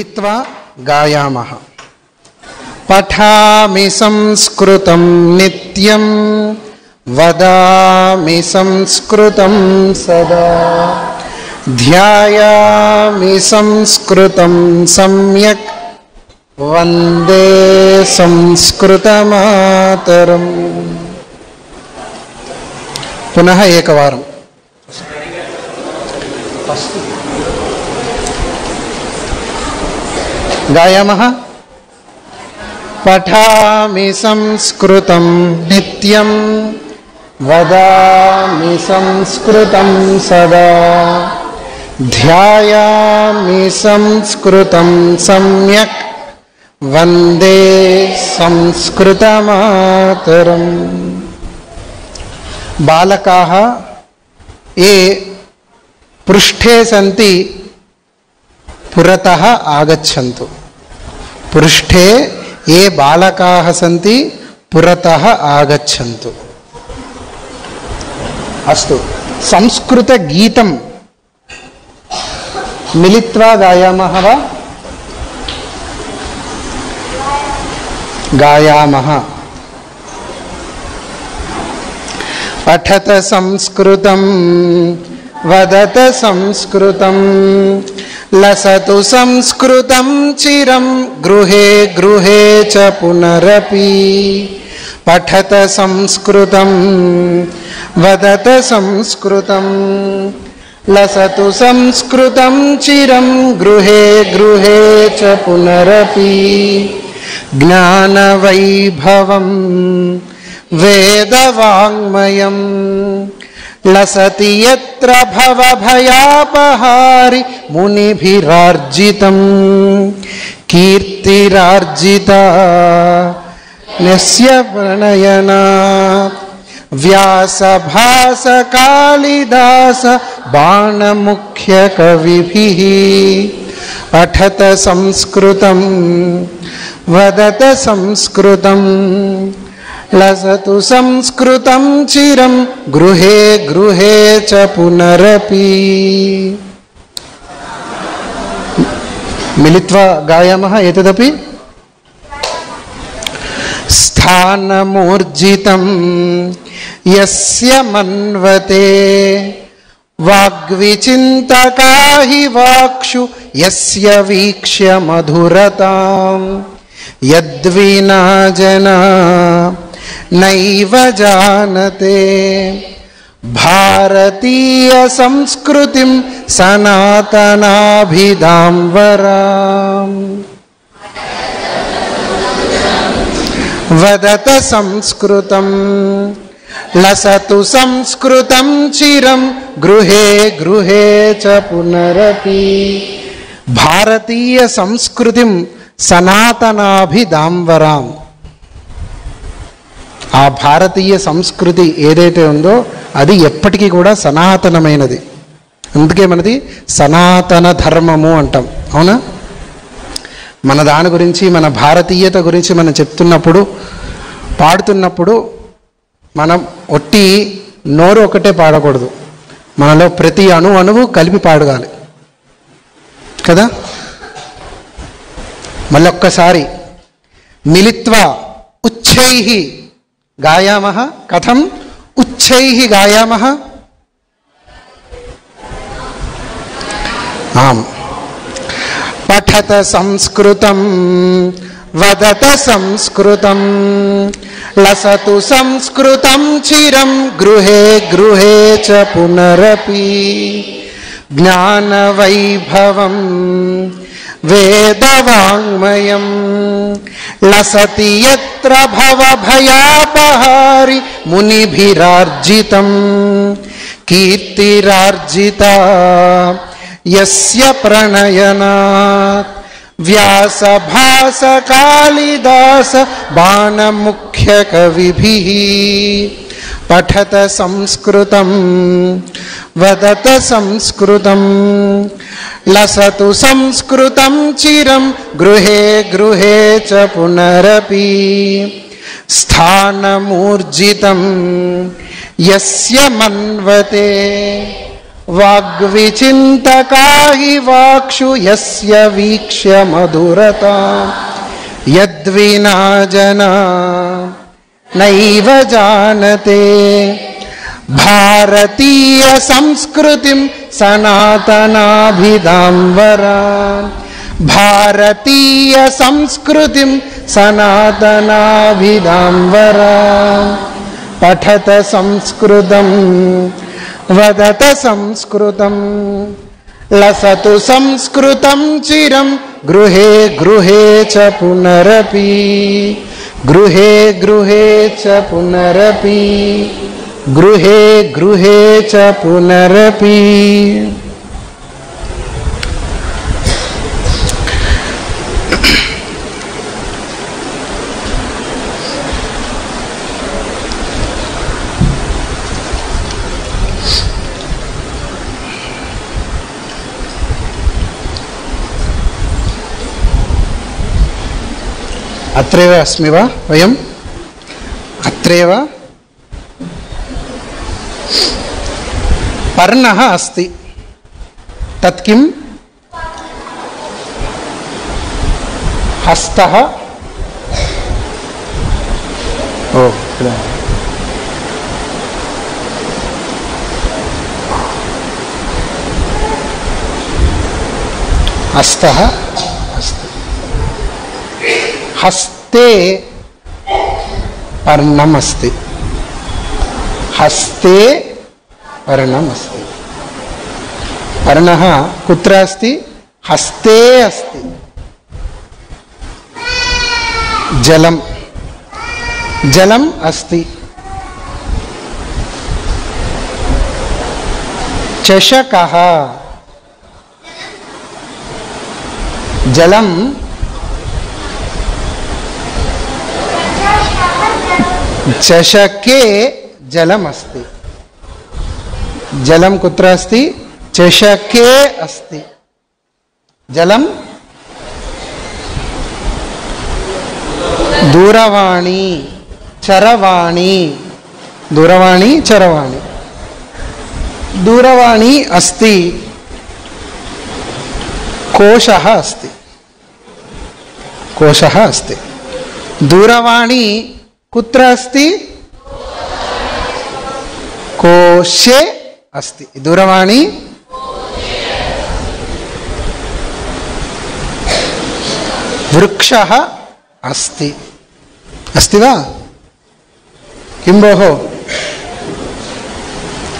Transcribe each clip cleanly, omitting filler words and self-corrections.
मिलित्वा गायामः। पठामि संस्कृतं नित्यं वदामि संस्कृतं सदा ध्यायामि संस्कृतं सम्यक् वन्दे संस्कृतमातरम्। पुनः एकवारं गायामः। पठामि संस्कृतं नित्यं वदामि संस्कृतं सदा ध्यायामि संस्कृतं सम्यक् वन्दे संस्कृतमातरम्। बालकाः ये पृष्ठे सन्ति पुरतः आगच्छन्तु। पृष्ठे ये बालकाः सन्ति पुरतः आगच्छन्तु। अस्तु, संस्कृतगीतं मिलित्वा गायामः वा? गायामः। पठत संस्कृतं वदत संस्कृतं लसतु संस्कृतं चिरं गृहे गृहे च पुनरपि। पठत संस्कृतं वदत संस्कृतं लसतु संस्कृतं चिरं गृहे गृहे च पुनरपि। ज्ञानवैभवं वेदवाङ्मयं लसति यत्र भवभयापहारि मुनिभिरार्जितं। कीर्तिरार्जिता नस्य प्रणयनात् व्यासभास कालिदास बाणमुख्यकविभिः। पठत संस्कृतं वदत संस्कृतं लसतु संस्कृतं चिरं गृहे गृहे च पुनरपि। मिलित्वा गायामः एतदपि। स्थानमूर्जितं यस्य मन्वते वाग्विचिन्तका हि वाक्षु यस्य वीक्ष्य मधुरतां। यद्विना जना नैव जानते भारतीय संस्कृतिं सनातनाभिधाम्बराम्। वदत संस्कृतं लसतु संस्कृतं चिरं गृहे गृहे च पुनरपि। भारतीय संस्कृतिं సనాతనాభిదాంబరాం. ఆ భారతీయ సంస్కృతి ఏదైతే ఉందో అది ఎప్పటికీ కూడా సనాతనమైనది. అందుకే మనది సనాతన ధర్మము అంటాం. అవునా? మన దాని గురించి, మన భారతీయత గురించి మనం చెప్తున్నప్పుడు, పాడుతున్నప్పుడు మనం ఒట్టి నోరు ఒకటే పాడకూడదు. మనలో ప్రతి అణువు కలిపి పాడగాలి కదా. మళ్ళొక్కసారి మిలిత్వా ఉచ్చైః గాయామः. కథం ఉచ్చైః గాయామः? ఆం. పఠత సంస్కృతం వదత సంస్కృతం లసతు సంస్కృతం చిరం గృహే గృహే చ పునరపి. జ్ఞానవైభవం వేదవాङ्मयं లసతి యత్ర భవభయాపహారి మునిభిరార్జితం. కీర్తిరార్జితా యస్య ప్రణయనాత్ వ్యాసభాస కాళిదాస బాణముఖ్యకవిభిః. పఠత సంస్కృతం వదత సంస్కృతం లసతు సంస్కృతం చిరం గృహే గృహే చ పునరపి. స్థానమూర్జితం యస్య మన్వతే वाग्विचिन्तका हि वाक्षु यस्य वीक्ष्य मधुरता यद्विना जना नैव जानते भारतीय संस्कृतिं सनातनाभिधाम्बरा भारतीय संस्कृतिं सनातनाभिधाम्बरा पठत संस्कृतं वदत संस्कृतं लसतु संस्कृतं चिरं गृहे गृहे च पुनरपि गृहे गृहे च पुनरपि गृहे गृहे च पुनरपि। अत्रैव अस्मि वा वयम् अत्रैव पर्णः अस्ति तत् किं हस्तः ओ हस्तः हस्ते पर्णमस्ति हस्ते पर्णमस्ति पर्णः कुत्र अस्ति हस्ते अस्ति जलं जलम् अस्ति चषकः जलं चषके जलमस्ति जलं कुत्र अस्ति चषके अस्ति जलं दूरवाणी चरवाणी दूरवाणी चरवाणी दूरवाणी अस्ति कोशः अस्ति कोशः अस्ति दूरवाणी कुत्र अस्ति कोशे अस्ति दूरवाणी वृक्षः अस्ति अस्ति वा किं भोः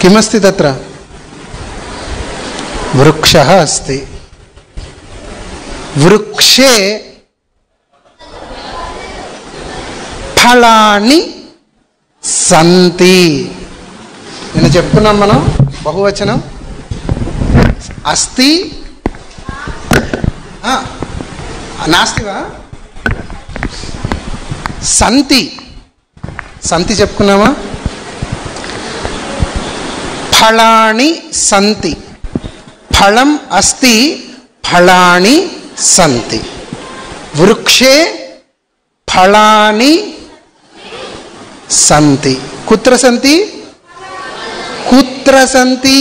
किमस्ति तत्र वृक्षः अस्ति वृक्षे फलानि सन्ति నేను చెప్తున్నాం మనం బహువచనం అస్తి నాస్తి వా సంతి సంతి చెప్పుకున్నామా ఫలాని సంతి ఫలం అస్తి ఫలాని సంతి వృక్షే ఫలాని సంతి కుత్ర సంతి కుత్ర సంతి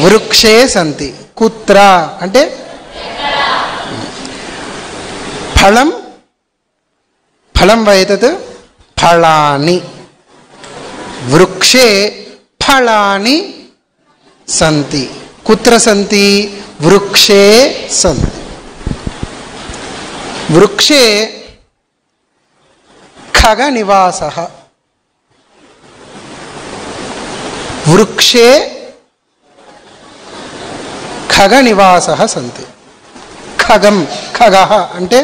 వృక్షే సంతి కుత్ర అంటే ఫలం ఫలం వైతత్ ఫలాని వృక్షే ఫలాని సంతి కుత్ర సంతి వృక్షే సంతి వృక్షే ఖగ నివాసః వృక్షే ఖగ నివాసః సంతి ఖగం ఖగః అంటే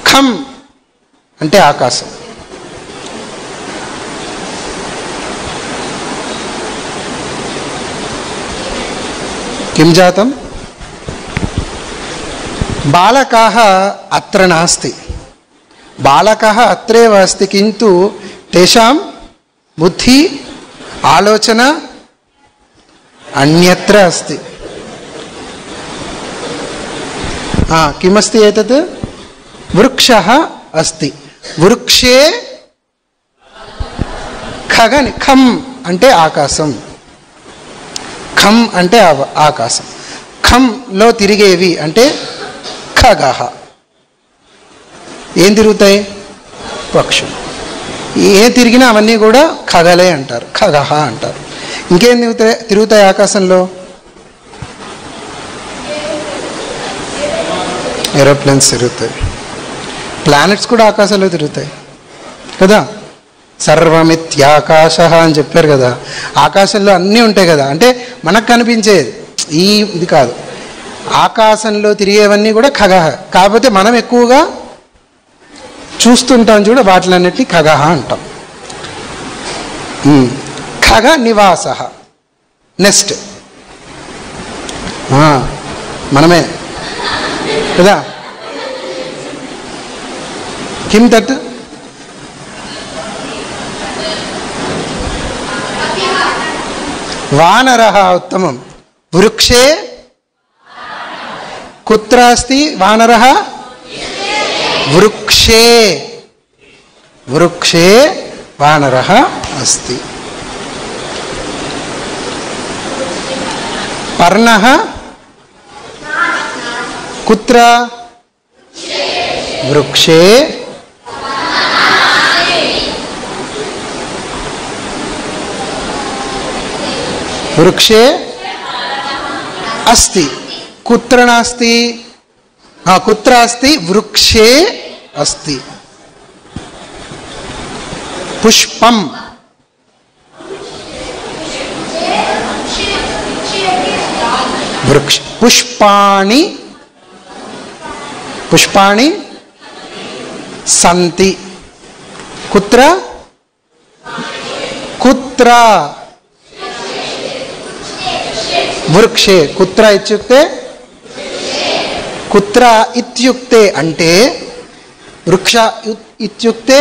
ఖం అంటే ఆకాశం किं जातं बालकाः अत्र नास्ति बालकाः अत्रैव अस्ति किन्तु तेषां बुद्धि आलोचना अन्यत्र अस्ति किमस्ति एतत् वृक्षः अस्ति वृक्षे खगनि खम అంటే ఆకాశం ఖం అంటే ఆకాశం. ఖంలో తిరిగేవి అంటే ఖగః. ఏం తిరుగుతాయి? పక్షులు. ఏ తిరిగినా అవన్నీ కూడా ఖగలే అంటారు, ఖగః అంటారు. ఇంకేం తిరుగుతాయి ఆకాశంలో? ఏరోప్లేన్స్ తిరుగుతాయి, ప్లానెట్స్ కూడా ఆకాశంలో తిరుగుతాయి కదా. సర్వమిత్యాకాశ అని చెప్పారు కదా. ఆకాశంలో అన్నీ ఉంటాయి కదా. అంటే మనకు కనిపించేది ఇది కాదు, ఆకాశంలో తిరిగేవన్నీ కూడా ఖగః. కాకపోతే మనం ఎక్కువగా చూస్తుంటాం చూడ, వాటిలన్నిటినీ ఖగః అంటాం. ఖగ నివాస. నెక్స్ట్ మనమే కదా. కిం తత్? వానరః ఉత్తమం. వృక్షే కుత్ర అస్తి వానరః? వృక్షే. వృక్షే వానరః అస్తి. పర్ణః కుత్ర? వృక్షే. వృక్షే అస్తి. కుత్ర నాస్తి? కుత్ర అస్తి? వృక్షే అస్తి. పుష్పం. వృక్ష. పుష్పాణి. పుష్పాణి సంతి. కుత్ర? కుత్ర? వృక్షే. కుత్ర ఇత్యుక్తే? కుత్ర ఇత్యుక్తే అంటే వృక్ష ఇత్యుక్తే.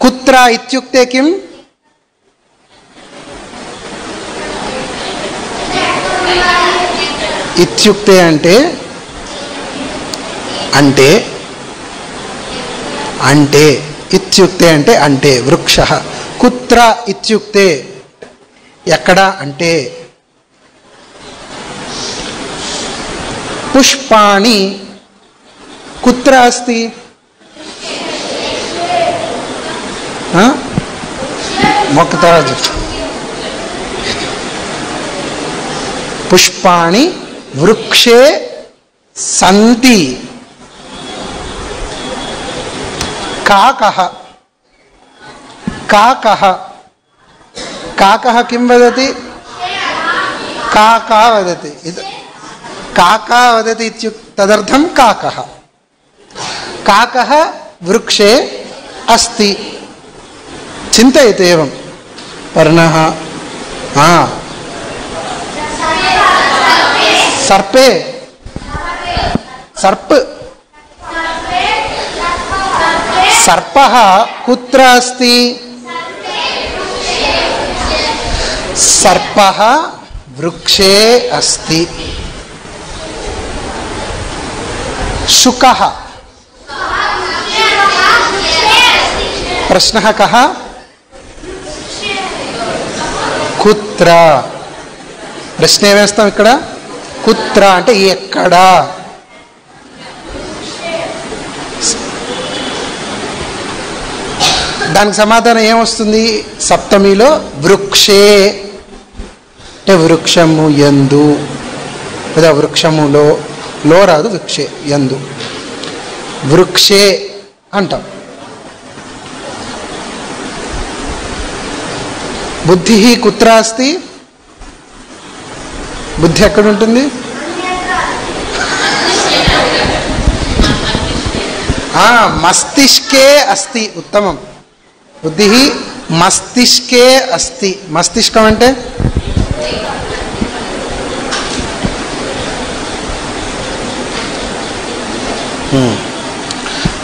కుత్ర ఇత్యుక్తే కిం? ఇత్యుక్తే అంటే అంటే అంటే ఇత్యుక్తే అంటే అంటే. వృక్ష. కుత్ర ఇత్యుక్తే ఎక్కడ అంటే. పుష్పాణి కుత్ర అస్తి? మొక్కతా. పుష్పాణి వృక్షే సంతి. కాకః. కాకః. కాకః కిం వదతి? కాకా వదతి. కాకా వదతి తదర్థం కాకః. కాకः వృక్షే అస్తి. చింతయతు ఏవం. పర్ణః. సర్పే. సర్ప్. సర్పః కుత్ర అస్తి? సర్పః వృక్షే అస్తి. శుకః. ప్రశ్నః కః? కుత్ర. ప్రశ్న ఏమేస్తాం ఇక్కడ? కుత్ర అంటే ఎక్కడ. దానికి సమాధానం ఏమొస్తుంది? సప్తమిలో వృక్షే అంటే వృక్షము యందు లేదా వృక్షములో. లో రాదు, వృక్షే యందు. వృక్షే అంటాం. బుద్ధి కుత్ర అస్తి? బుద్ధి ఎక్కడ ఉంటుంది? మస్తిష్కే అస్తి. ఉత్తమం. బుద్ధి మస్తిష్కే అస్తి. మస్తిష్కం అంటే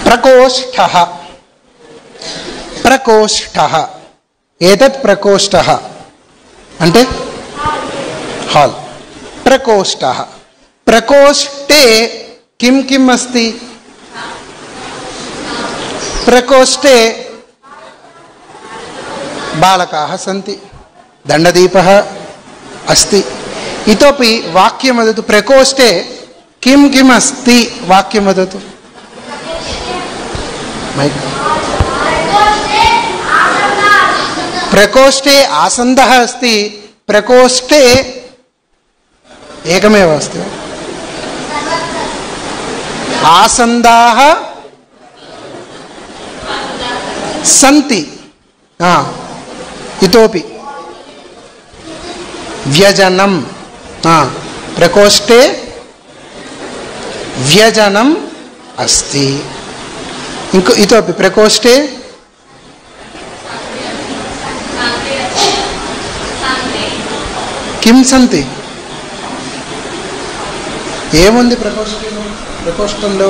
ప్రకోష్ఠః. ప్రకోష్ఠః. ఏతత్ ప్రకోష్ఠః అంటే హాల్. ప్రకోష్ఠః. ప్రకోష్ఠే కిం కిం అస్తి? ప్రకోష్ఠే బాలకాः సంతి. దండదీపः अस्ति। इतोपि वाक्यं वदतु। प्रकोष्ठे किं किम् अस्ति वाक्यं वदतु। प्रकोष्ठे आसन्दः अस्ति। प्रकोष्ठे एकमेव अस्ति। आसन्दाः सन्ति। इतोपि व्यजनं। प्रकोष्ठे व्यजनम् अस्ति। इंको इतोपि प्रकोष्ठे किं सन्ति? ఏముంది ప్రకోష్ఠంలో?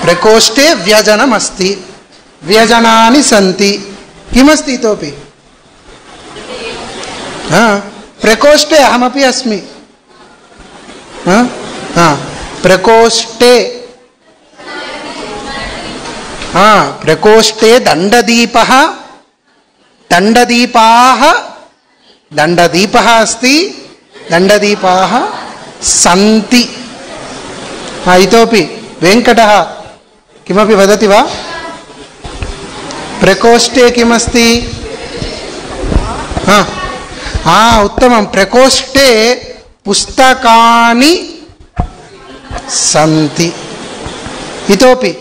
प्रकोष्ठे व्यजनम् अस्ति। व्यजनानि सन्ति। किमस्ति इतोपि? प्रकोष्ठे अहमपि अस्मि। प्रकोष्ठे प्रकोष्ठे दण्डदीपः दण्डदीपाः दण्डदीपः अस्ति। दण्डदीपाः सन्ति। इतोपि वेङ्कटः किमपि वदति वा? प्रकोष्ठे किमस्ति? उत्तमं। प्रकोष्ठे पुस्तकानि सन्ति। इतोपि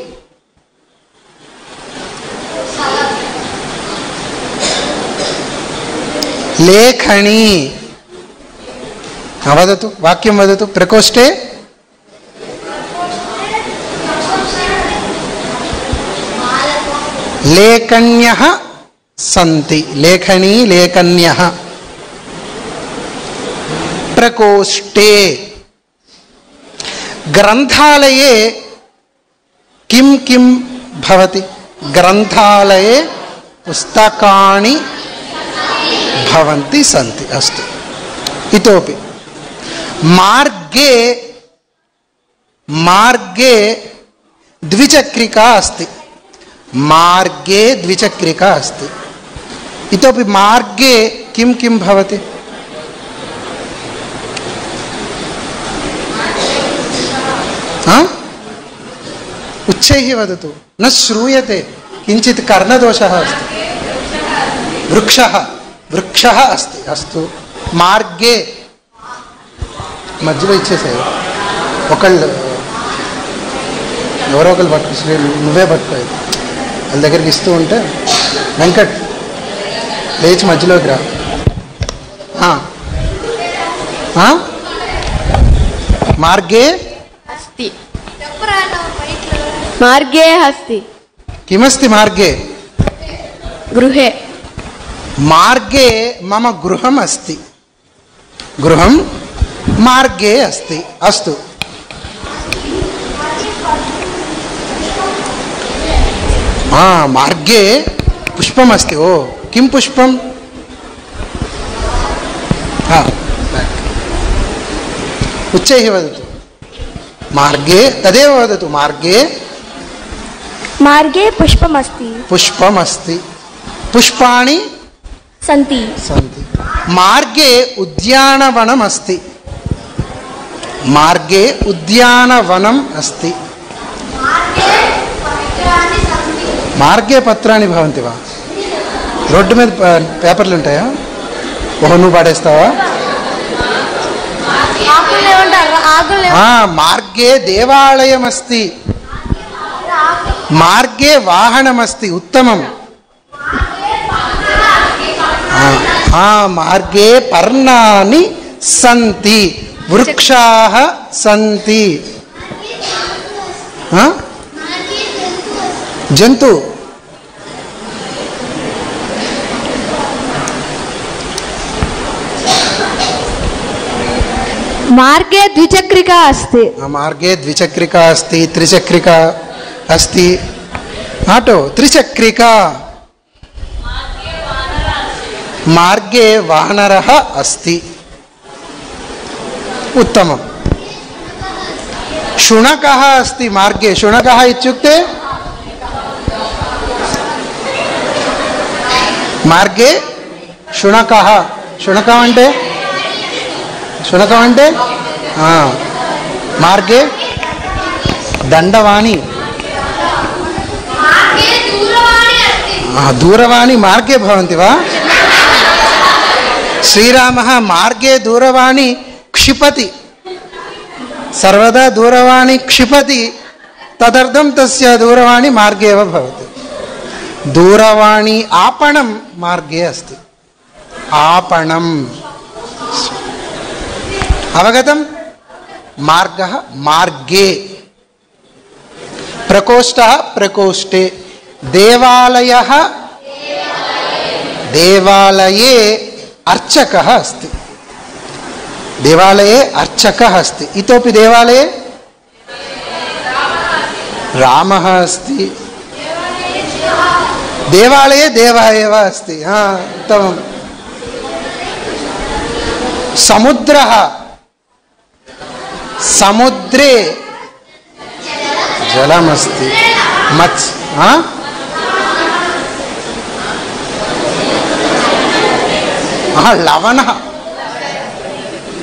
लेखनी। वदतु, वाक्यं वदतु। प्रकोष्ठे लेखन्यः सन्ति। लेखनी लेखन्यः। प्रकोष्ठे ग्रन्थालये किं किं भवति? ग्रन्थालये पुस्तकानि भवन्ति सन्ति। अस्तु। इतोपि मार्गे मार्गे द्विचक्रिका अस्ति। मार्गे द्विचक्रिका अस्ति। इतोपि मार्गे किं किं भवति? उच्चैः वदतु, न श्रूयते। किञ्चित् कर्णदोषः अस्ति। वृक्षः वृक्षः अस्ति। अस्तु। మార్గే మధ్యలో ఇచ్చేసాయి. ఒకళ్ళు ఎవరో ఒకళ్ళు పట్టుకు, నువ్వే పట్టుకోవాలి. వాళ్ళ దగ్గరికి ఇస్తూ ఉంటే వెంకట్ లేచి మధ్యలోకి రా. మార్గే अस्ति। मार्गे अस्ति। किमस्ति मार्गे? गृहे। मार्गे मम गृहम् अस्ति। गृहं मार्गे अस्ति। अस्तु। मार्गे पुष्पम् अस्ति। ओ किं पुष्पं? उच्चैः वदतु। मार्गे तदेव वदतु। मार्गे मार्गे पुष्पम् अस्ति। पुष्पम् अस्ति। पुष्पाणि सन्ति। सन्ति। मार्गे उद्यानवनम् अस्ति। मार्गे उद्यानवनम् अस्ति। మార్గే పత్రాన్ని భవంతి వా? రోడ్డు మీద పేపర్లు ఉంటాయా? ఓహో, నువ్వు పడేస్తావా? మార్గే దేవాలయం అస్తి. మార్గే వాహనం అస్తి. ఉత్తమం. మార్గే పర్ణాని సంతి. వృక్షాః సంతి. జంతు मार्गे द्विचक्रिका अस्ति। मार्गे द्विचक्रिका अस्ति। त्रिचक्रिका अस्ति। आटो त्रिचक्रिका। मार्गे वानरः अस्ति। उत्तमम्। शुनकः अस्ति मार्गे। शुनकः इत्युक्ते मार्गे शुनकः శునకం అంటే మార్గే దండవాణి दूरवाणी मार्गे भवन्ति वा श्रीरामः मार्गे दूरवाणी क्षिपति सर्वदा दूरवाणी क्षिपति तदर्थं तस्य दूरवाणी मार्गे एव भवति दूरवाणी आपणं मार्गे अस्ति आपणम् अवगतं मार्गः मार्गे प्रकोष्ठः प्रकोष्ठे देवालयः देवालये अर्चकः अस्ति देवालये अर्चकः अस्ति इतोपि देवालये रामः अस्ति देवालये देवः एव अस्ति उत्तमं समुद्रः समुद्रे जलमस्ति मत्स्य लवणः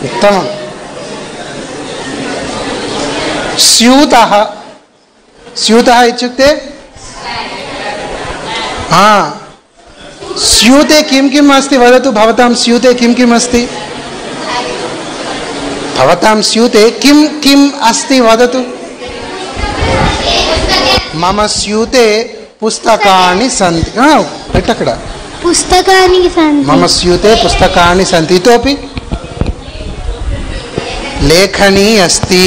उत्तमं स्यूतः स्यूतः इत्युक्ते स्यूते किं किम् अस्ति वदतु भवतां स्यूते किं किम् अस्ति भवतां स्यूते किं किम् अस्ति वदतु मम स्यूते पुस्तकानि सन्ति अక్కడ पुस्तकानि सन्ति मम स्यूते पुस्तकानि सन्ति इतोपि लेखनी अस्ति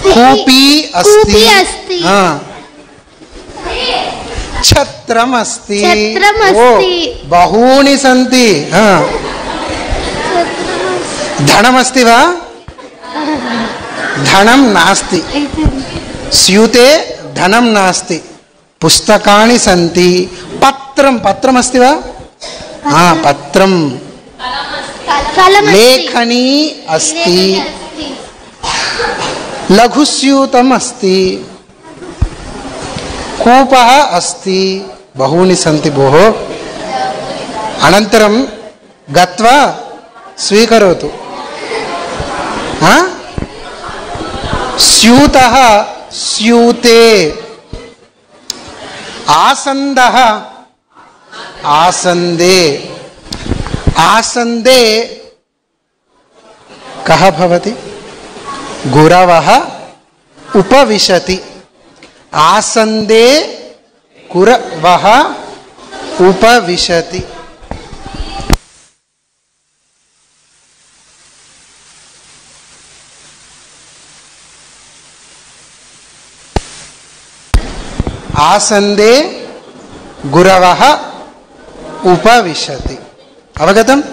कूपी अस्ति छत्रम् अस्ति बहूनि सन्ति धनमस्ति वा धनं नास्ति स्यूते धनं नास्ति पुस्तकानि सन्ति पत्रं पत्रमस्ति वा पत्रं लेखनी अस्ति लघुस्यूतम् अस्ति कूपः अस्ति बहूनि सन्ति भोः अनन्तरं गत्वा स्वीकरोतु स्यूतः स्यूते आसन्दः आसन्दे आसन्दे कः भवति गुरवः उपविशति आसन्दे गुरवः उपविशति आसन्दे गुरवः उपविशति अवगतम्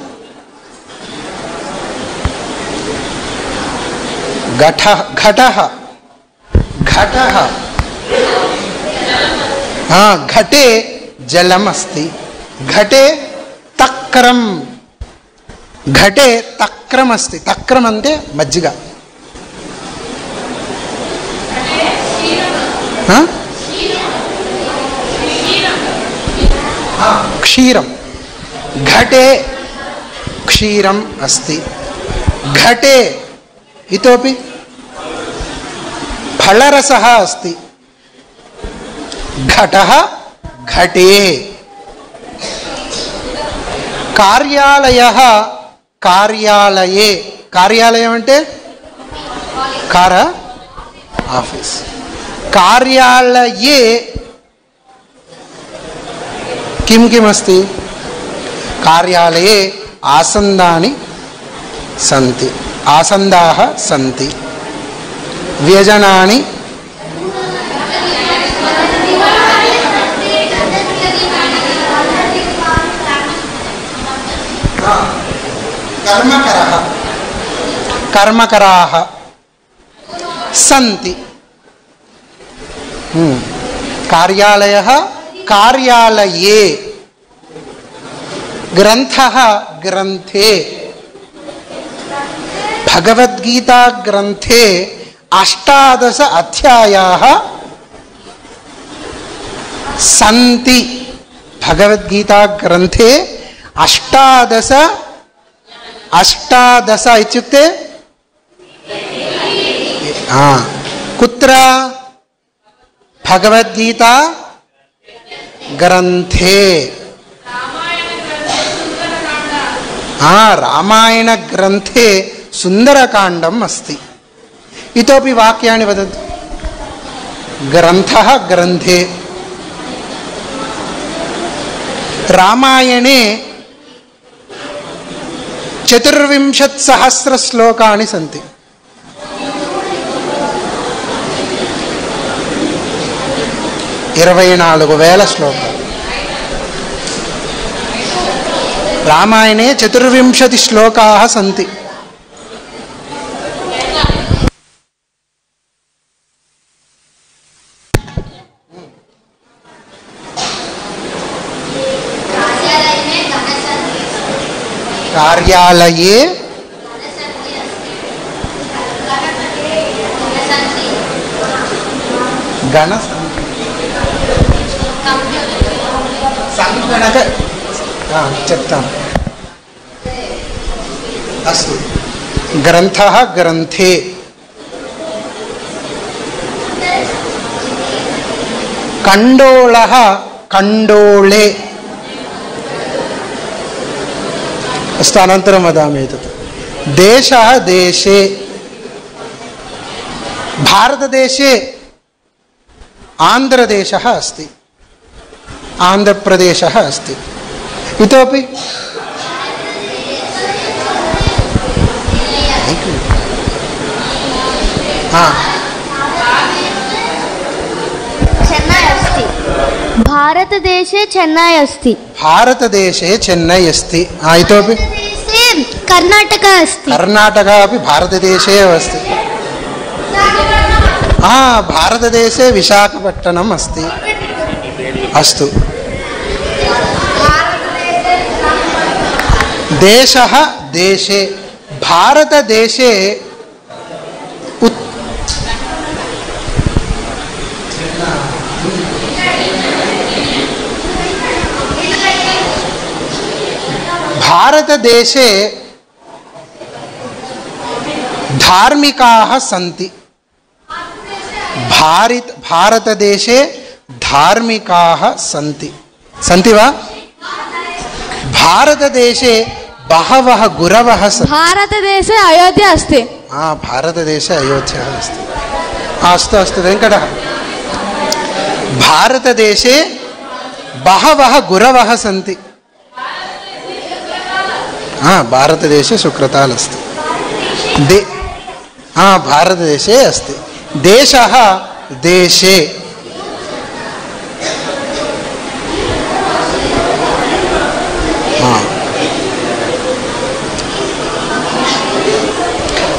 घटः घटः घटः घटे जलम् अस्ति घटे तक्रं घटे तक्रम् अस्ति तक्रम् अन्ते मज्जिग क्षीरं घटे क्षीरम् अस्ति घटे इतोपि फलरसः अस्ति घटः घटे कार्यालयः कार्यालये कार्यालयम् అంటే कार ఆఫీస్ कार्यालये किं किम् अस्ति कार्यालये आसन्दानि सन्ति आसन्दाः सन्ति व्यजनानि कर्मकरः कर्मकराः सन्ति कार्यालयः कार्यालये ग्रन्थः ग्रन्थे भगवद्गीता ग्रन्थे 18 अध्यायाः సంతి భగవద్గీతా గ్రంథే అష్టాదశ ఇత్యుక్తే కుత్ర భగవద్గీతా గ్రంథే రామాయణ గ్రంథే సుందరకాండం అస్తి. ఇతోపి వాక్యాన్ని వదతు. గ్రంథః గ్రంథే రామాయణే 24,000 శ్లోకాని సంతి. ఇరవై 24,000 శ్లోకాలు. రామాయణే 24 శ్లోకాः సంతి. కార్యాలయే గణ సంగణక చెప్తాను. అస్తు. గ్రంథః గ్రంథే కండోళః కండోళే. అస్తు. అనంతరం వదామి ఎతత్. దేశः దేశే భారతదేశే ఆంధ్రదేశः अस्ति. ఆంధ్రప్రదేశः अस्ति. ఇతోపి చెన్నై अस्ति. భారతదేశే చెన్నై अस्ति. భారతదేశే చెన్నై अस्ति. ఇతోపి కర్ణాటక अस्ति. కర్ణాటక अपि భారతదేశే अस्ति. భారతదేశే విశాఖపట్టణం अस्ति. అస్తు. దేశः దేశే భారతదేశే భారతదేశే ధార్మికాः సంతి. భారతదేశే ధార్మికాः సంతి. సంతి వా? భారతదేశే బహవः గురవः సంతి. భారతదేశే అయోధ్య अस्ति. భారతదేశే అయోధ్య अस्ति. అస్తు అస్తు వెంకటः. భారతదేశే బహవः గురవः సంతి. భారతదేశే సుక్రతాల్ अस्ति. భారతదేశే अस्ति. దేశः దేశే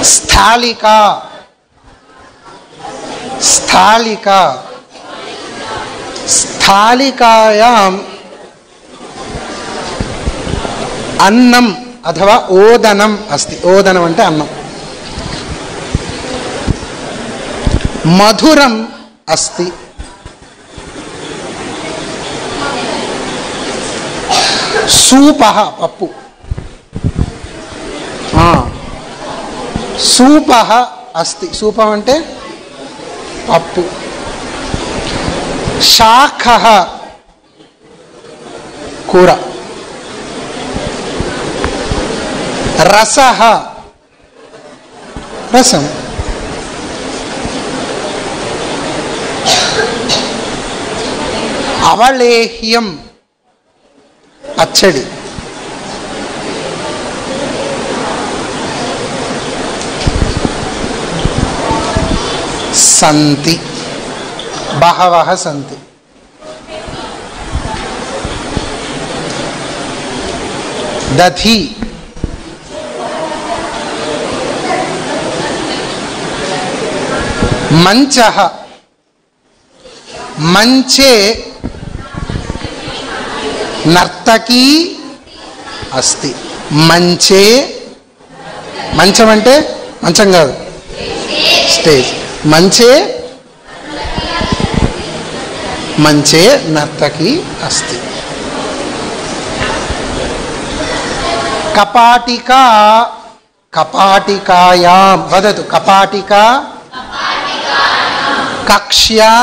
స్థాళికా స్థాళికా స్థాళికాయాం అన్నం అథవా ఓదనం అస్తి. ఓదనం అంటే అన్నం. మధురం అస్తి. సూపః పప్పు. సూపః అస్తి. సూపం అంటే పప్పు. శాఖః కూర. రసః రసం. అవలేహ్యం పచ్చడి. సంతి బహవః సంతి. దధి మంచః మంచే నర్తకీ అస్తి. మంచే మంచం అంటే మంచం కాదు, స్టేజ్. మంచే మంచే నర్తకి అస్తి. కపాటికా కపాటికాయాం వదతు. కపాటికా కక్ష్యా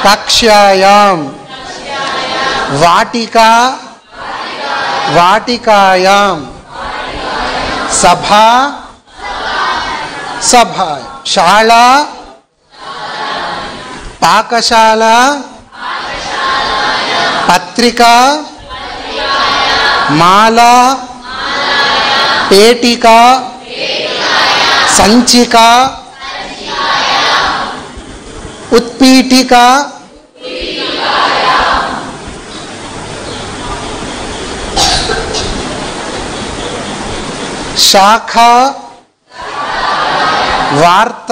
కక్ష్యాయాం. వాటికా వాటికాయాం. సభా సభా. శాళా పాకశాల. పత్రికా మాలా పేటికా సంచికా ఉత్పీఠికా శాఖ వార్త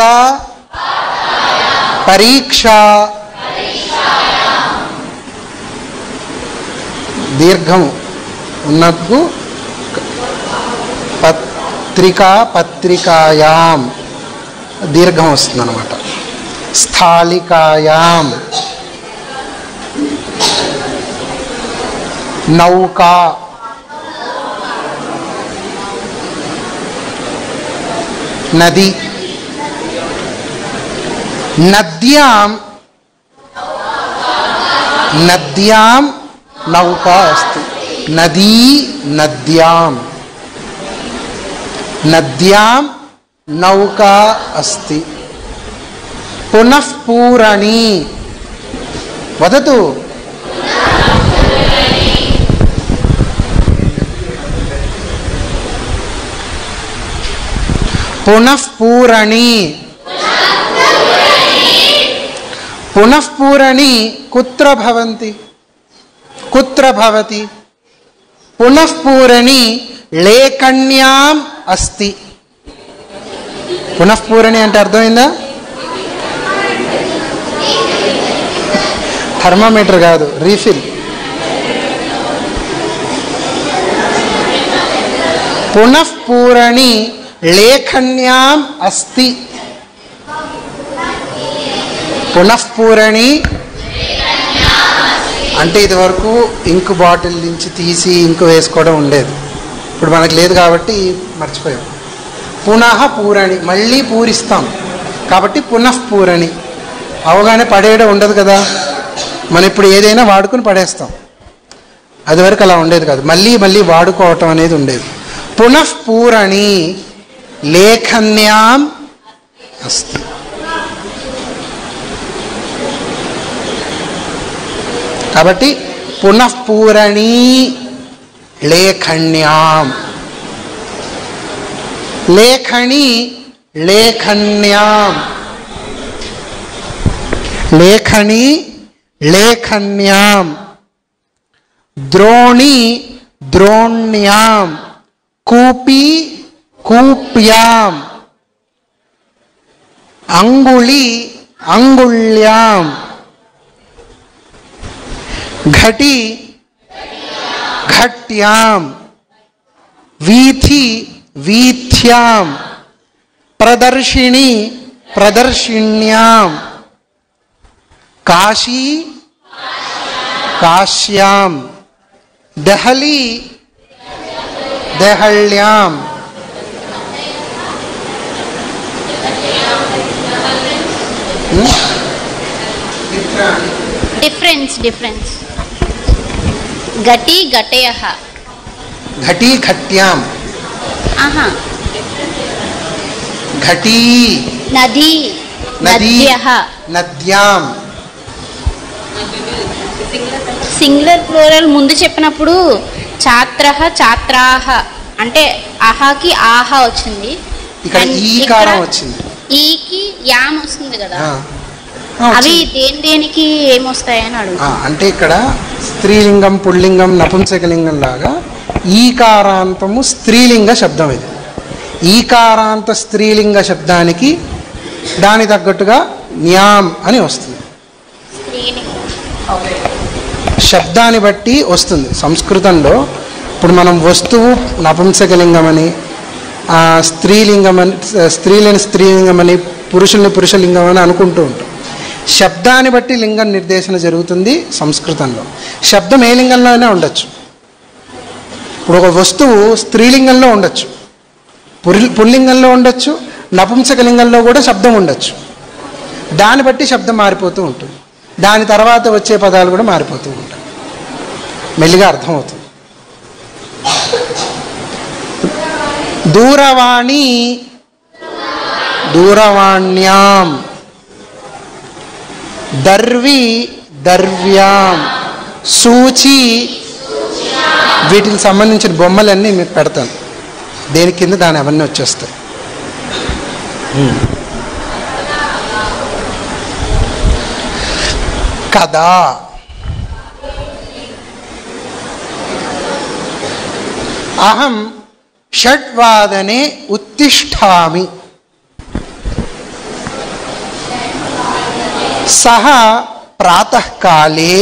పరీక్ష. దీర్ఘం ఉన్నప్పుడు పత్రికా పత్రికాయాం దీర్ఘం వస్తుంది అన్నమాట. స్థాళికాయాం. నౌకా నది. నద్యాం నద్యాం నౌకా అస్తి. నదీ నద్యాం నద్యాం నౌకా అస్తి. పునఃపూరణి వదతు. పునఃపూరణి పునఃపూరణి కుత్ర భవంతి కుత్ర భవతి. పునఃపూరణి లేఖన్యాం అస్తి. పునఃపూరణి అంటే అర్థమైందా? థర్మామీటర్ కాదు, రీఫిల్. పునఃపూరణి లేఖన్యాం అస్తి. పునఃపూరణి అంటే ఇది వరకు ఇంకు బాటిల్ నుంచి తీసి ఇంకు వేసుకోవడం ఉండేది, ఇప్పుడు మనకు లేదు కాబట్టి మర్చిపోయాం. పునః పూరణి మళ్ళీ పూరిస్తాం కాబట్టి పునఃపూరణి. అవగానే పడేయడం ఉండదు కదా, మనం ఇప్పుడు ఏదైనా వాడుకుని పడేస్తాం, అది వరకు అలా ఉండేది కాదు, మళ్ళీ మళ్ళీ వాడుకోవటం అనేది ఉండేది. పునఃపూరణి లేఖన్యాం అస్తి. కాబట్టి పునఃపూరణి లేఖన్యాం. లేఖని లేఖన్యాం. లేఖని లేఖన్యాం. ద్రోణి ద్రోణ్యాం. కూపి కూప్యాం. అంగుళి అంగుళ్యాం. ఘటి ఘట్యాం. వీథి వీథ్యాం. ప్రదర్శిని ప్రదర్శిన్యాం. కాశీ కాశ్యాం. దహలి దహళ్యాం. డిఫరెన్స్ ఘటి ఘటయః. ఘటి ఘట్యాం. ఘటీ నది నద్యః. నద్యాం. సింగులర్ ప్లూరల్ ముందు చెప్పినప్పుడు ఛాత్రః ఛాత్రాః అంటే అహాకి ఆహా వచ్చింది, ఇక్కడ ఈకారం వచ్చింది, ఈకి యాం వస్తుంది కదా. అవి దేనికి ఏమొస్తాయని అడుగు. అంటే ఇక్కడ స్త్రీలింగం పుల్లింగం నపుంసకలింగం లాగా ఈకారాంతము స్త్రీలింగ శబ్దం. ఇది ఈకారాంత స్త్రీలింగ శబ్దానికి దాని తగ్గట్టుగా న్యాం అని వస్తుంది. శబ్దాన్ని బట్టి వస్తుంది. సంస్కృతంలో ఇప్పుడు మనం వస్తువు నపుంసకలింగం అని, స్త్రీలింగం అని, స్త్రీలని స్త్రీలింగం అని, పురుషుల్ని పురుషలింగం అని అనుకుంటూ ఉంటాం. శబ్దాన్ని బట్టి లింగం నిర్దేశన జరుగుతుంది సంస్కృతంలో. శబ్దం ఏ లింగంలోనే ఉండొచ్చు. ఇప్పుడు ఒక వస్తువు స్త్రీలింగంలో ఉండొచ్చు, పుల్లింగంలో ఉండొచ్చు, నపుంసకలింగంలో కూడా శబ్దం ఉండొచ్చు. దాన్ని బట్టి శబ్దం మారిపోతూ ఉంటుంది. దాని తర్వాత వచ్చే పదాలు కూడా మారిపోతూ ఉంటాయి. మెల్లిగా అర్థమవుతుంది. దూరవాణి, దూరవాణ్యాం, దర్వి, దర్వ్యాం, సూచి. వీటికి సంబంధించిన బొమ్మలన్నీ మీకు పెడతాను. దేని కింద దాని అవన్నీ వచ్చేస్తాయి. కదా, అహం షడ్వాదనే ఉత్తిష్ఠామి, సహ ప్రాతఃకాలే,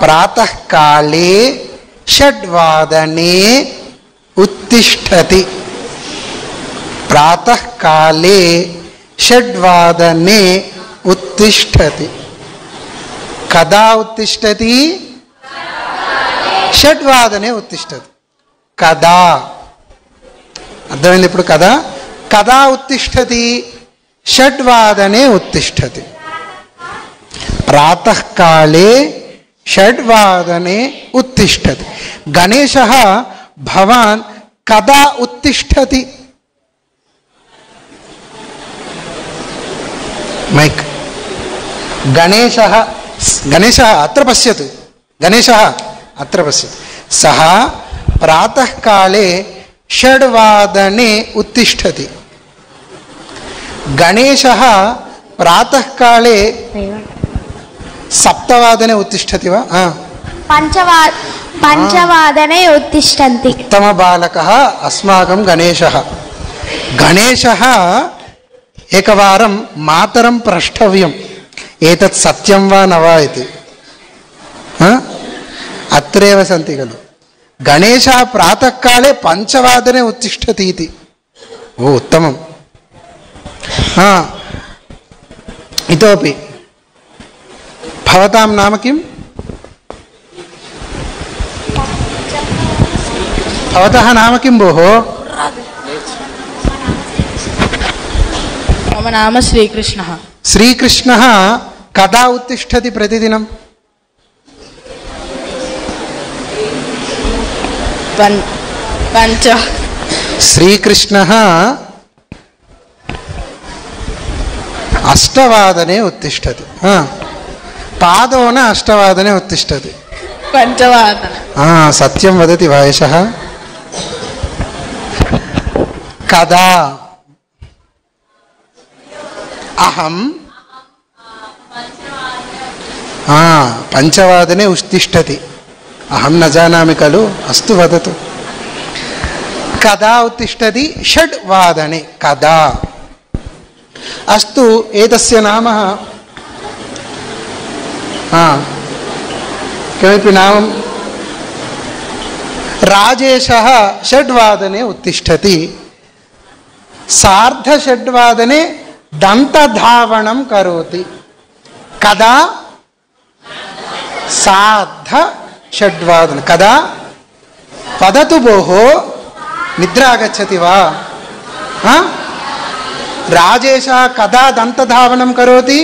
ప్రాతఃకాలే షడ్వాదనే ఉత్తిష్ఠతి, ప్రాతఃకాలే షడ్వాదనే ఉత్తిష్ఠతి. కదా ఉత్తిష్టతి, షడ్వాదనే ఉత్తిష్టతి. కదా అర్థమైంది ఇప్పుడు. కదా కదా ఉత్తిష్టతి, షడ్వాదనే ఉత్తిష్టతి. ప్రాతఃకాలే షడ్వాదనే ఉత్తిష్టతి. గణేశः భవాన్ కదా ఉత్తిష్టతి. మైక్. గణేశः, గణేశः అత్ర పశ్యతు, గణేశः అత్ర పశ్యతు. సः ప్రాతःకాలే షడ్వాదనే ఉత్తిష్టతి. గణేశः ప్రాతःకాలే సప్తవాదనే ఉత్తిష్టతి వా? పంచవాదనే ఉత్తిష్టంతి. ఉత్తమ బాలకः అస్మాకం గణేశः. గణేశः ఏకవారం మాతరం ప్రష్టవ్యం, ఏతత్ సత్యం వా న వా ఇది. అత్రేవ సంతి ఖలు. గణేశः ప్రాతःకాలే పంచవాదనే ఉత్తిష్టతి ఇది. ఓ ఉత్తమం. ఇతోపి భవతాం నామ కిం? భవతः నామ కిం భోः? మమ నామ శ్రీకృష్ణः. శ్రీకృష్ణः కదా ఉత్తిష్టతి ప్రతిదినం? పంచ. శ్రీకృష్ణः అష్టవాదనే ఉత్తిష్టతి. పాదోన అష్టవాదనే ఉత్తిష్టతి. పంచవాదన. సత్యం వదతి వాయసః. కదా అహం పంచవాదనే ఉత్తిష్టతి. అహం న జానామి ఖలు. అస్తు వదతు. కదా ఉత్తిష్టతి షడ్వాదనే. కదా. అస్తు ఏతస్య నామ కిమపి నామం? రాజేశः షడ్వాదనే ఉత్తిష్టతి. సార్ధషడ్వాదనే దంతధావనం కరోతి. కదా సార్ధషడ్వాదన. కదా వదతు భోः. నిద్ర ఆగచ్చతి వా? రాజేశः కదా దంతధావనం కరోతి?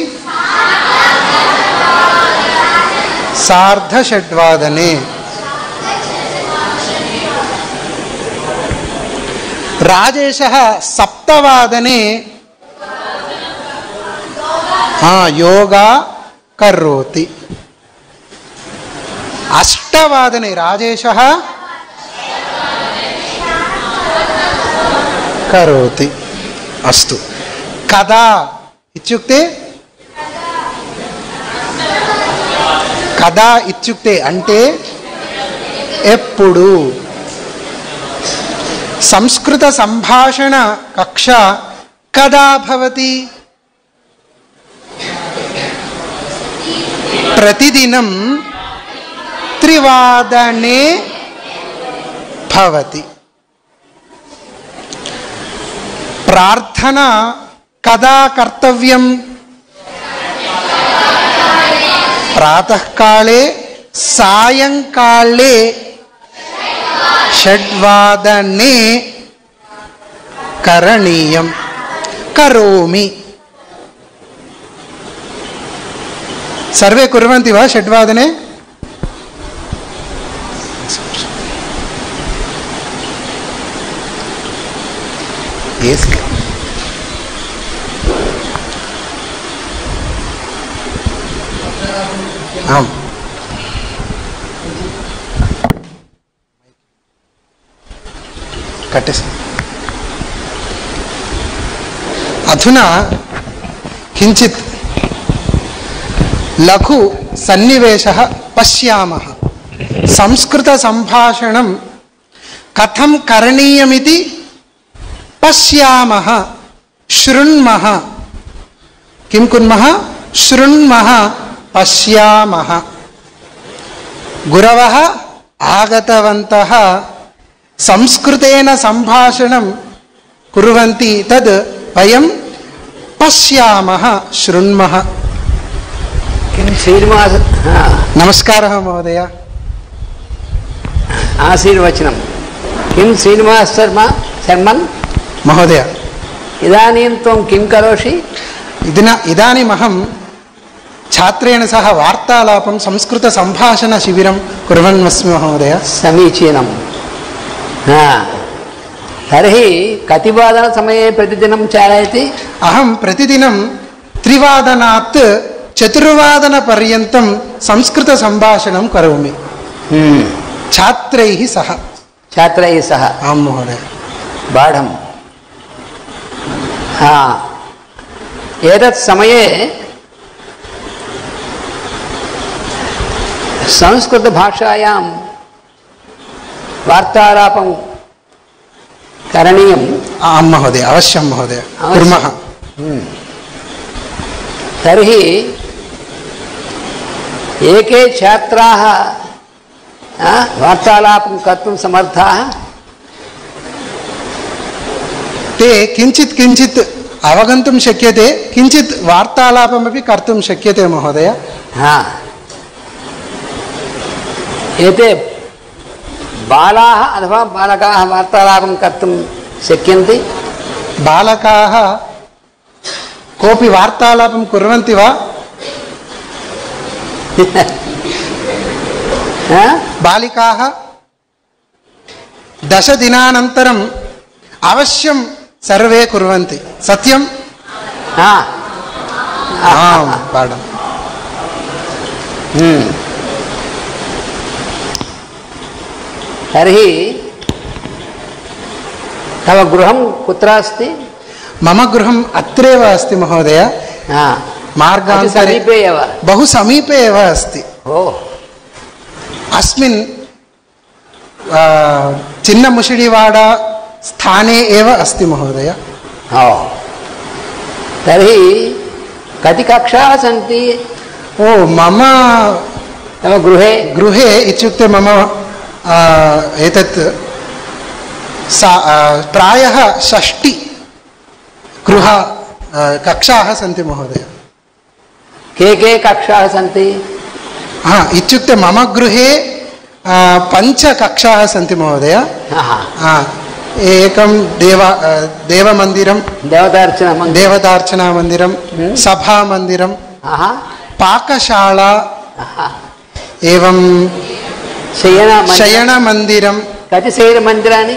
సార్ధషడ్వాదనే. రాజేశः సప్తవాదనే యోగా కరోతి. అష్టవాదనే రాజేశः కరోతి. అస్తు. కదా ఇత్యుక్తే, కదా ఇత్యుక్తే అంటే ఎప్పుడు. సంస్కృత సంభాషణ కక్ష కదా భవతి? ప్రతిదినం త్రివాదనే భవతి. ప్రార్థన కదా కర్తవ్యం? ప్రాతఃకాళే సాయంకాళే షడ్వాదనే కరణీయం కరోమి. సర్వే కుర్వంతి వా షడ్వాదనే? కట్టేసి. అధునా కించిత్ లఘు సన్నివేశः పశ్యామः. సంస్కృత సంభాషణం కథం కరణీయమితి పశ్యామः శృణ్మः. కిం కుర్మः? శృణ్మः పశ్యామः. గురవः ఆగతవంతः సంస్కృతేన సంభాషణం కుర్వంతి తద్ వయం పశ్యామः శృణ్మः. శ్రీనివాస నమస్కారः మహోదయ. ఆశీర్వచనం. కిం శ్రీనివాస శర్మన్ మహోదయ ఇదానీం త్వం కిం కరోషి? ఇదానీమహం ఛాత్రేణ సహ వార్తాలాపం సంస్కృత సంభాషణ శిబిరం కుర్వన్మస్మి మహోదయ. సమీచీనం. తర్హి కతి వాదన సమయే ప్రతిదినం చాలయతి? అహం ప్రతిదినం 3 వాదనాత్ 4 వాదన పర్యంతం సంస్కృత సంభాషణం కరోమి ఛాత్రైః సహ. ఛాత్రైః సహ. ఆం మహోదయ. బాఢం. ఏతత్ సమయే సంస్కృత భాషాయాం వార్తాలాపం కరణీయం. ఆం మహోదయ, అవశ్యం మహోదయ, కుర్మః. తర్హి ఏకే ఛాత్రాः వార్తాలాపం కర్తుం సమర్థాः? ते किञ्चित् किञ्चित् अवगन्तुं शक्यते, किञ्चित् वार्तालापमपि कर्तुं शक्यते महोदय. एते बालाः अथवा बालकाः वार्तालापं कर्तुं शक्यन्ति? बालकाः कोऽपि वार्तालापं कुर्वन्ति वा? बालिकाः 10 दिनानन्तरम् अवश्यं सर्वे कुर्वन्ति. सत्यं? आम् पाठम्. तर्हि तव गृहं कुत्र अस्ति? मम गृहम् अत्रैव अस्ति महोदय. मार्गान्तरे समीपे एव? बहु समीपे एव अस्ति. अस्मिन् चिन्नमुषिडिवाडा स्थाने एव अस्ति महोदय. तर्हि कति कक्षाः सन्ति? मम तव गृहे इत्युक्ते मम एतत् प्रायः 6 गृह कक्षाः सन्ति महोदय. के कक्षाः सन्ति? इत्युक्ते मम गृहे 5 कक्षाः सन्ति महोदय. एकं देवमन्दिरं, देवतार्चनामन्दिरं, सभामन्दिरं, पाकशाला, एवं शयनमन्दिरं. कति शयनमन्दिराणि?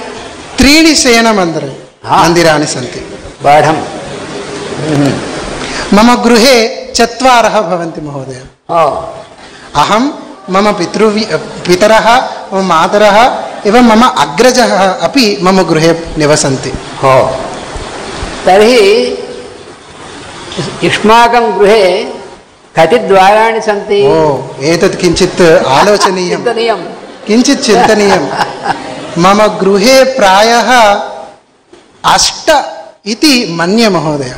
3 शयनमन्दिराणि सन्ति. बाढं. मम गृहे 4 भवन्ति महोदय. अहं मम पितरः, मम मातरः एवं मम अग्रजः अपि मम गृहे निवसन्ति. तर्हि युष्माकं गृहे कति द्वाराणि सन्ति? एतत् किञ्चित् आलोचनीयं, किञ्चित् चिन्तनीयं. मम गृहे प्रायः 8 इति मन्ये महोदय.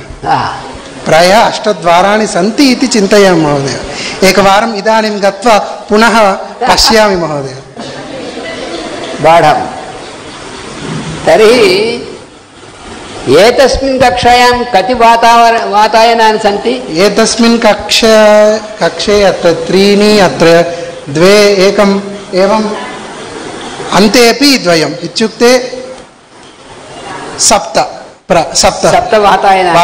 प्रायः 8 द्वाराणि सन्ति इति चिन्तयामि महोदय. एकवारम् इदानीं गत्वा पुनः पश्यामि महोदय. बाढं. तर्हि ఏతస్మిన్ కక్షాయాం కతి వాతాయనాని సంతి? ఏతస్మిన్ కక్షే అత్ర త్రీణి అత్ర ద్వే ఏకం ఏవం అంతేపి ద్వయం ఇత్యుక్తే సప్త సప్త వాతాయనాని.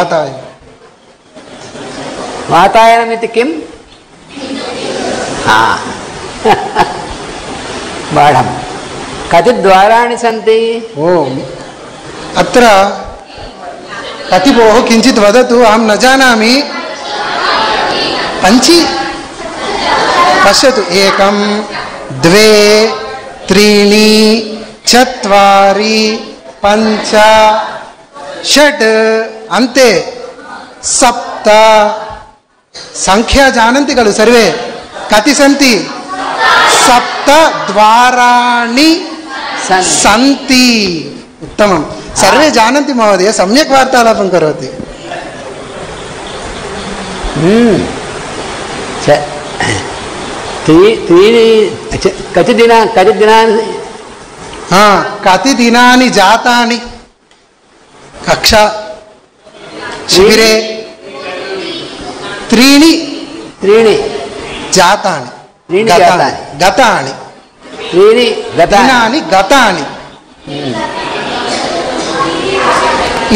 వాతాయనమితి కిం? బాఢం. కతి ద్వారాణి సంతి? ఓ అత్ర కతి భోः కించిత్ వదతు, అహం న జానామి. పంచి పశ్యతు. ఏకం ద్వే త్రీణి చత్వారి పంచ షట్ అంతే సప్త. సంఖ్యా జానంతి ఖలు సర్వే? కతి సంతి? సప్త ద్వారాణి సంతి. ఉత్తమం. సర్వే జానంతి మహోదయ. సమ్యక్ వార్తాలాపం కరోతి. కతి దినాని జాతాని కక్షా శిబిరే? త్రీణి జాతాని గతాని దినాని గతాని.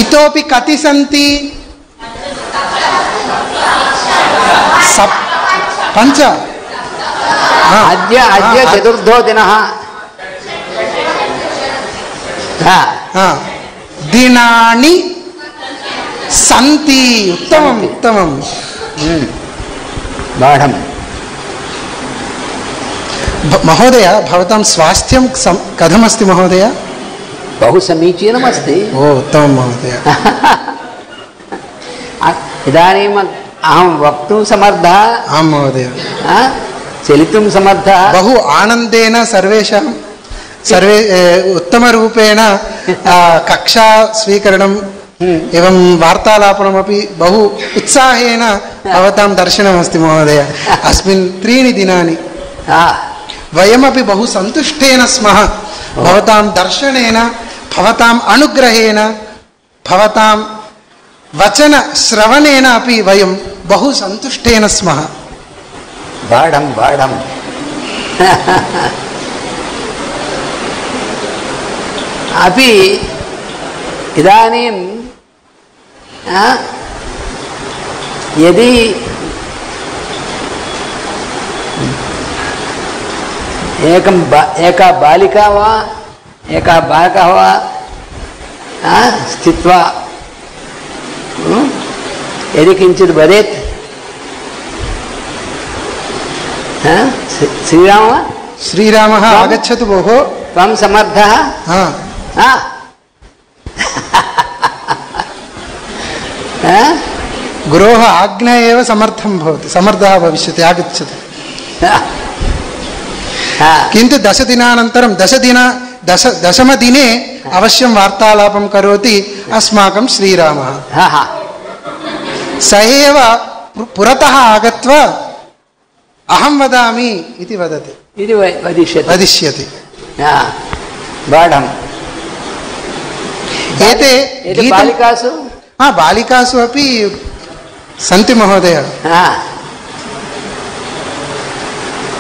ఇతోపి కతి సంతి? పంచ. అద్య చతుర్థో దినః. దినాని సంతి. ఉత్తమం ఉత్తమం. బాఢం. మహోదయ భవతాం స్వాస్థ్యం కథమస్తి మహోదయ? బహు సమీచీనమస్తి. ఓ ఉత్తమం మహోదయ. ఇదానీం అహం వక్తుం సమర్థः. ఆం మహోదయ. చలితుం సమర్థः. బహు ఆనందేన సర్వేషాం ఉత్తమరూపేణ కక్షా స్వీకరణం एवं वार्तालापनमपि बहु उत्साहेन भवतां दर्शनमस्ति महोदय. अस्मिन् 3 दिनानि वयमपि बहु सन्तुष्टेन स्मः भवतां दर्शनेन, भवताम् अनुग्रहेण, भवतां वचन श्रवणेन अपि वयं बहु सन्तुष्टेन स्मः. बाढं बाढं अपि इदानीं यदि एका बालिका वा एका बालकः वा स्थित्वा यदि किञ्चित् वदेत्, श्रीरामः आगच्छतु भोः, त्वं समर्थः? गुरोः आज्ञा एव समर्थं भवति, समर्थः भविष्यति, आगच्छति. किन्तु 10 दिनानन्तरं दशमदिने अवश्यं वार्तालापं करोति अस्माकं श्रीरामः. स एव पुरतः आगत्वा अहं वदामि इति वदति, इति वदिष्यति. बाढम्. एते बालिकासु बालिकासु अपि सन्ति महोदय.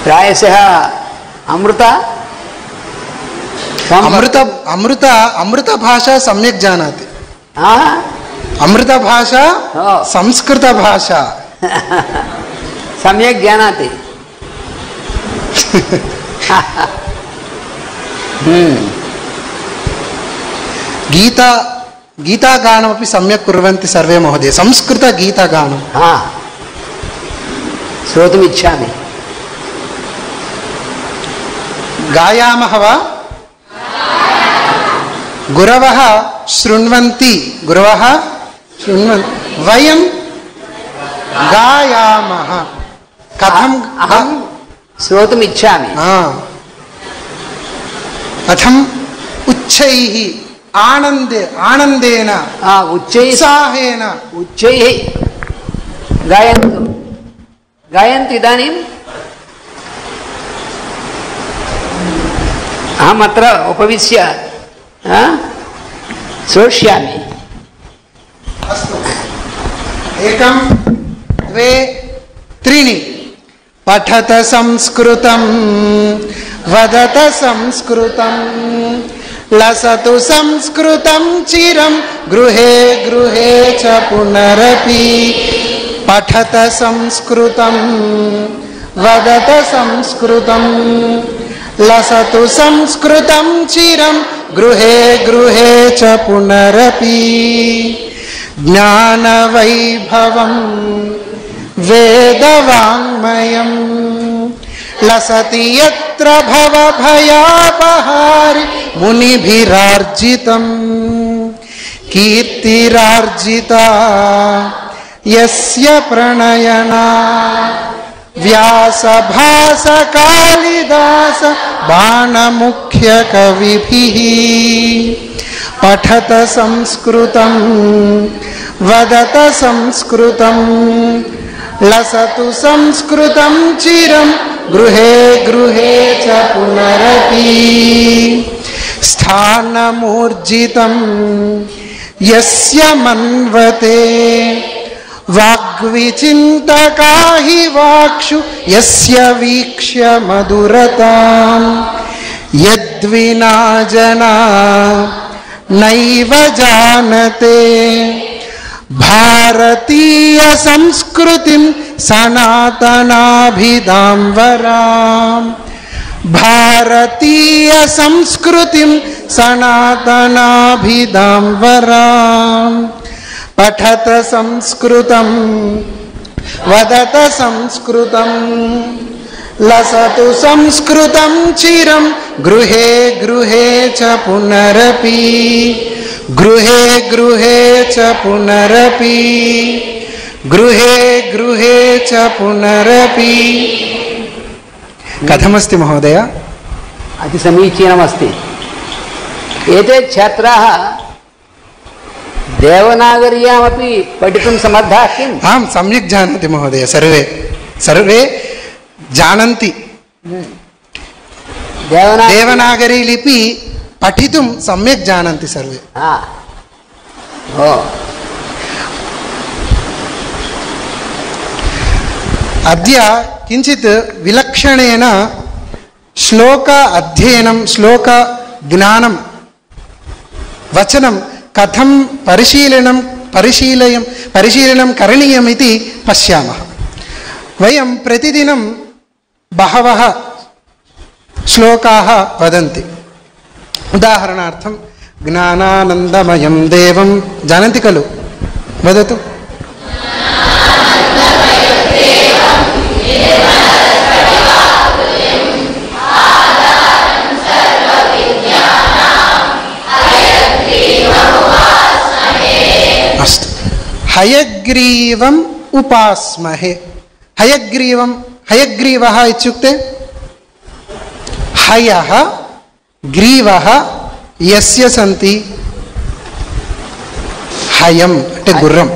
प्रायशः अमृत भाषा सम्यक् जानाति. अमृत भाषा संस्कृत भाषा सम्यक् जानाति. गीतागानमपि सम्यक् कुर्वन्ति सर्वे महोदय. संस्कृत गीतागानं श्रोतुमिच्छामि. गायामः वा? गुरवः शृण्वन्ति, गुरवः शृण्वन्ति, वयं गायामः. कथं? अहं श्रोतुमिच्छामि. कथम्? उच्चैः, आनन्देन, उत्साहेन, उच्चैः गायन्तु. गायन्तु इदानीं. अहम् अत्र उपविश्य श्रोष्यामि. एकं द्वे त्रीणि पठत संस्कृतं वदत संस्कृतं लसतु संस्कृतं चिरं गृहे गृहे च पुनरपि पठत संस्कृतं वदत संस्कृतं लसतु संस्कृतं चिरं गृहे गृहे च पुनरपि ज्ञानवैभवं वेदवाङ्मयं लसति यत्र भवभयापहारि मुनिभिरार्जितं कीर्तिरार्जिता यस्य प्रणयना व्यासभास कालिदास बाणमुख्य कविभिः पठत संस्कृतं वदत संस्कृतं लसतु संस्कृतं चिरं गृहे गृहे च पुनरपि स्थानमूर्जितं यस्य मन्वते वाग्विचिन्तका हि वाक्षु यस्य वीक्ष्य मधुरतां यद्विना जना नैव जानते भारतीय संस्कृतिं सनातनाभिधां वरां भारतीय संस्कृतिं सनातनाभिधां वरां पठत संस्कृतं वदत संस्कृतं लसतु संस्कृतं चिरं गृहे गृहे च पुनरपि गृहे गृहे च पुनरपि गृहे गृहे च पुनरपि कथमस्ति महोदय? अति समीचीनमस्ति। एते छात्राः देवनागर्यामपि पठितुं समर्थाः किम्? आं सम्यक् जानन्ति महोदय, सर्वे सर्वे जानन्ति। देवनागरी लिपि पठितुं सम्यक् जानन्ति सर्वे। अद्य किञ्चित् विलक्षणेन श्लोक अध्ययनं श्लोक ज्ञानं वचनं कथं परिशीलनं करणीयमिति पश्यामः। वयं प्रतिदिनं बहवः श्लोकाः वदन्ति। उदाहरणार्थं ज्ञानानन्दमयं देवं जानन्ति खलु? वदतु। अस्तु। हयग्रीवम् उपास्महे। हयग्रीवं हयग्रीवः इत्युक्ते हयः ग्रीवः यस्य सन्ति हयम् అంటే గుర్రం।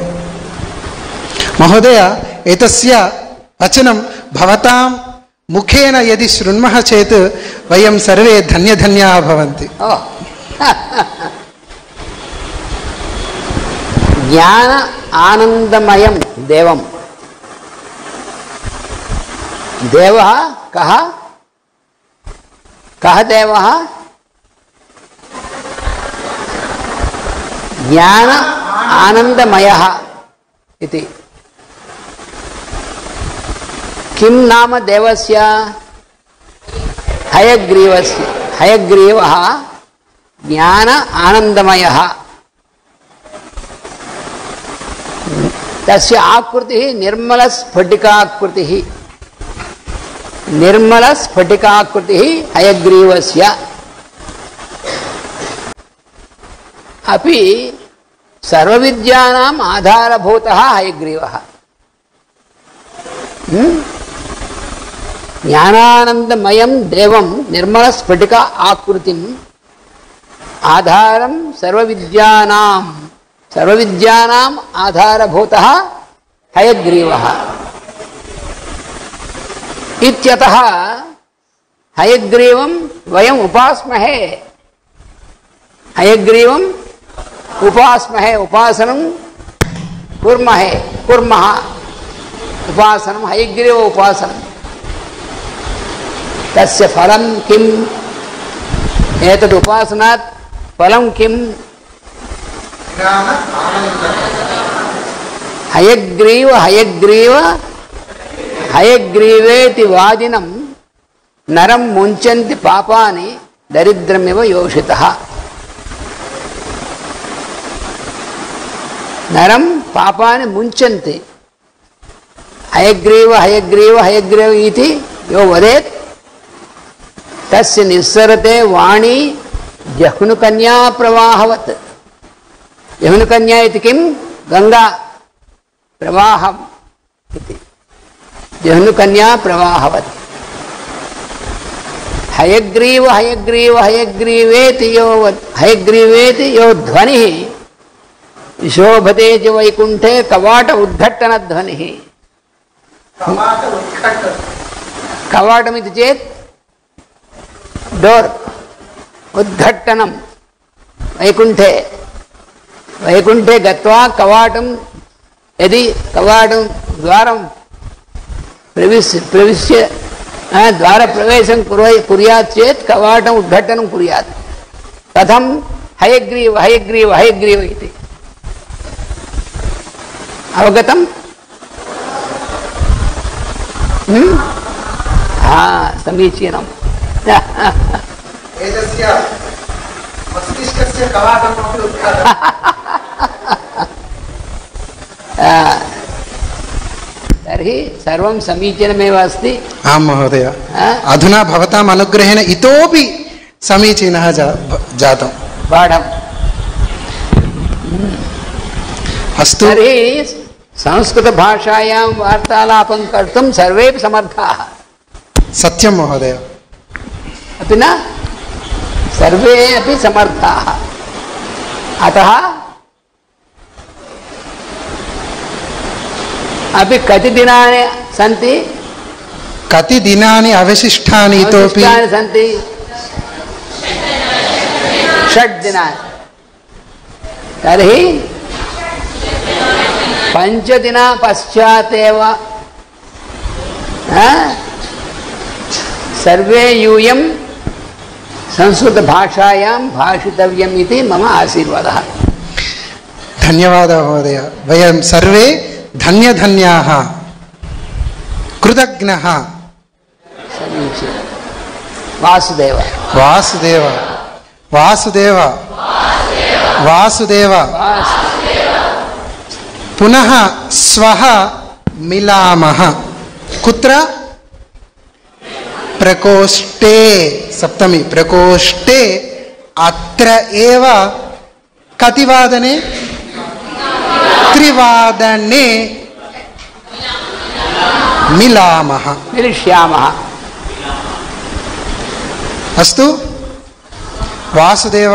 महोदय एतस्य वचनं भवतां मुखेन यदि शृण्मः चेत् वयं सर्वे धन्यधन्याः भवन्ति। ज्ञान आनंदमयं देवं। देवः कः? कः देवः? ज्ञान आनंदमयः इति। किं नाम देवस्य? हयग्रीवस्य। हयग्रीवः ज्ञान आनंदमयः। तस्य आकृतिः निर्मलस्फटिकाकृतिः। निर्मलस्फटिकाकृतिः हयग्रीवस्य। अपि सर्वविद्यानाम् आधारभूतः हयग्रीवः। ज्ञानानन्दमयं देवं निर्मलस्फटिक आकृतिम् आधारं सर्वविद्यानाम् आधारभूतः हयग्रीवः इत्यतः हयग्रीवं वयम् उपास्महे। हयग्रीवम् उपास्महे। उपासनं కుర్మహే కుర్మః ఉపాసనం హయగ్రీవ ఉపాసనం తస్య ఫలం కిం ఏతద్ ఉపాసనాత్ ఫలం కిం హయగ్రీవ హయగ్రీవ హయగ్రీవేతి వాదినం నరం ముంచంతి పాపాని దరిద్రమివ యోషితః. నరం పాపాని ముంచంతి హయగ్రీవ హయగ్రీవ హయగ్రీవ ఇది యో వదేత్ తస్య నిస్సరతే వాణి జహ్నుకన్యా ప్రవాహవత్. జహ్నుకన్యా ఇది కిం గంగా ప్రవాహం ఇది జహ్నుకన్యా ప్రవాహవత్. హయగ్రీవ హయగ్రీవ హయగ్రీవేతి యో ధ్వని శోభతే చ వైకుంఠే కవాట ఉద్ఘట్టన ధ్వని. కవాటమితి చేత్ డోర్, ఉద్ఘట్టనం వైకుంఠే. వైకుంఠే గత్వా కవాటం యది కవాటం ద్వారం ప్రవిశ్య ద్వార ప్రవేశం కుర్యాత్ చేత్ కవాటం ఉద్ఘట్టనం కుర్యాత్. కథం హయగ్రీవ హయగ్రీవ హయగ్రీవ ఇది అవగతం? సమీచీనం. तर्हि सर्वं समीचीनमेव अस्ति. आं महोदय, अधुना भवताम् अनुग्रहेण इतोपि समीचीनः जातं पाठम्. अस्तु. तर्हि संस्कृतभाषायां वार्तालापं कर्तुं सर्वेपि समर्थाः. सत्यं महोदय. अपि न सर्वे अपि समर्थाः. अतः अभी कति दिनानि सन्ति? कति दिनानि अवशिष्टानि इतोपि सन्ति? 6 दिनानि. तर्हि 5 दिना पश्चात् एव सर्वे यूयं संस्कृतभाषायां भाषितव्यम् इति मम आशीर्वादः. धन्यवादः महोदय. वयं सर्वे धन्यधन्याः कृतज्ञः. वासुदेव वासुदेव वासुदेव वासुदेव. पुनः स्वः मिलामः. कुत्र? प्रकोष्ठे. सप्तमी प्रकोष्ठे. अत्र एव कति वादने? 3 वादने मिलामः, मिलिष्यामः. अस्तु. वासुदेव